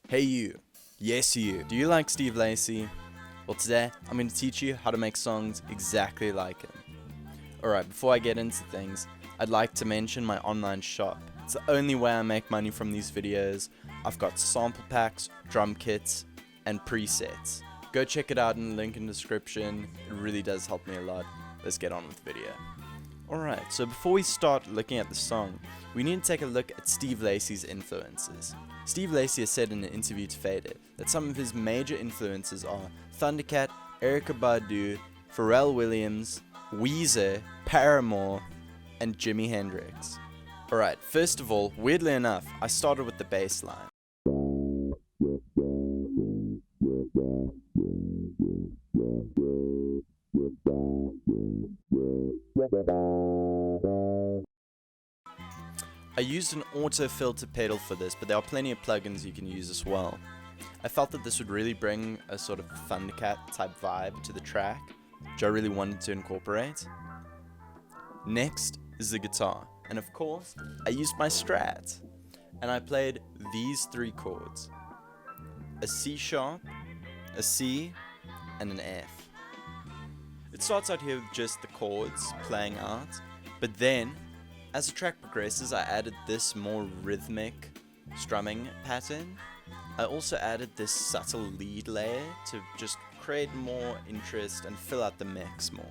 Hey you, yes you, do you like Steve Lacy? Well today, I'm going to teach you how to make songs exactly like him. Alright, before I get into things, I'd like to mention my online shop. It's the only way I make money from these videos. I've got sample packs, drum kits, and presets. Go check it out in the link in the description, it really does help me a lot. Let's get on with the video. Alright, so before we start looking at the song, we need to take a look at Steve Lacy's influences. Steve Lacy has said in an interview to Faded that some of his major influences are Thundercat, Erykah Badu, Pharrell Williams, Weezer, Paramore, and Jimi Hendrix. Alright, first of all, weirdly enough, I started with the bass line. I used an auto filter pedal for this, but there are plenty of plugins you can use as well. I felt that this would really bring a sort of Thundercat type vibe to the track, which I really wanted to incorporate. Next is the guitar, and of course, I used my Strat, and I played these three chords: a C sharp, a C, and an F. It starts out here with just the chords playing out, but then, as the track progresses, I added this more rhythmic strumming pattern. I also added this subtle lead layer to just create more interest and fill out the mix more.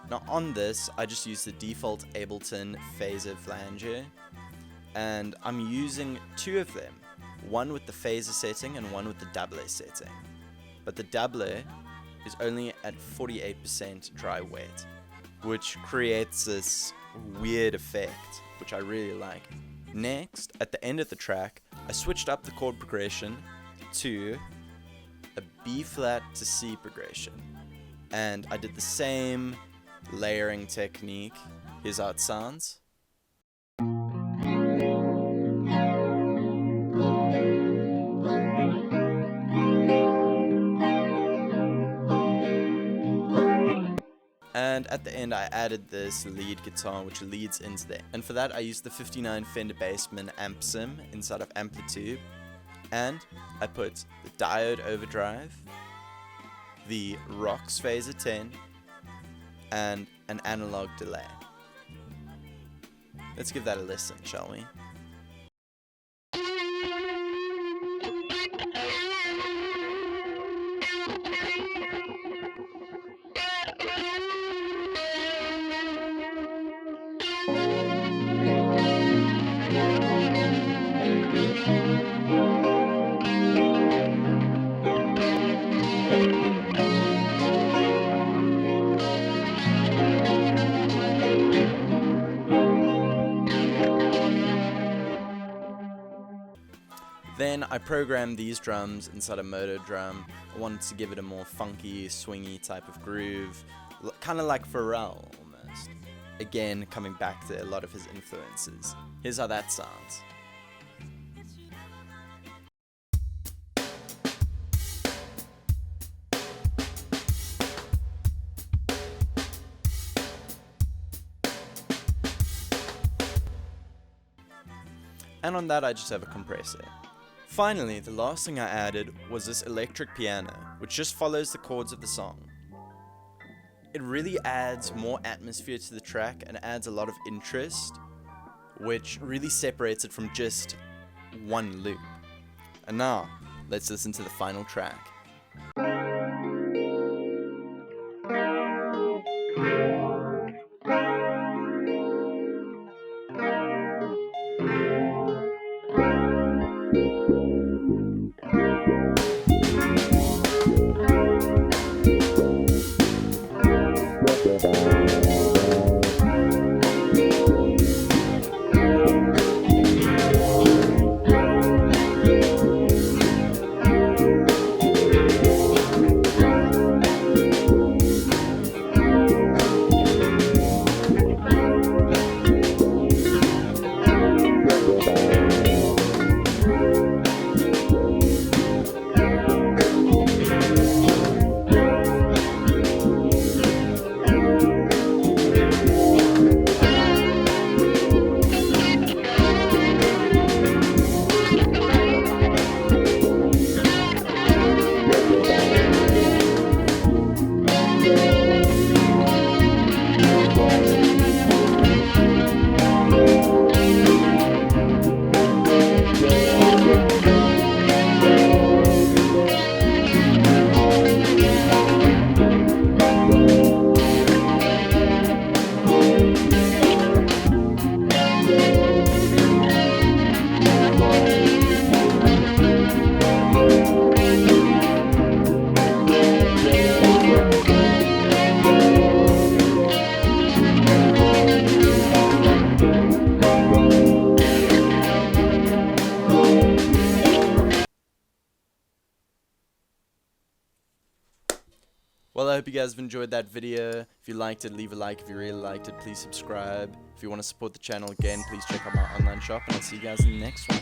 Now on this, I just used the default Ableton phaser flanger, and I'm using two of them, one with the phaser setting and one with the doubler setting. But the doubler is only at 48% dry wet, which creates this weird effect, which I really like. Next, at the end of the track, I switched up the chord progression to a B flat to C progression, and I did the same layering technique. Here's how it sounds. And at the end I added this lead guitar which leads into there, and for that I used the 59 Fender Bassman amp sim inside of Amplitude, and I put the diode overdrive, the Rox phaser 10, and an analog delay. Let's give that a listen, shall we? Then I programmed these drums inside a moto drum. I wanted to give it a more funky, swingy type of groove, kind of like Pharrell almost. Again, coming back to a lot of his influences. Here's how that sounds. And on that I just have a compressor. Finally, the last thing I added was this electric piano, which just follows the chords of the song. It really adds more atmosphere to the track and adds a lot of interest, which really separates it from just one loop. And now, let's listen to the final track. Well, I hope you guys have enjoyed that video. If you liked it, leave a like. If you really liked it, please subscribe. If you want to support the channel again, please check out my online shop, and I'll see you guys in the next one.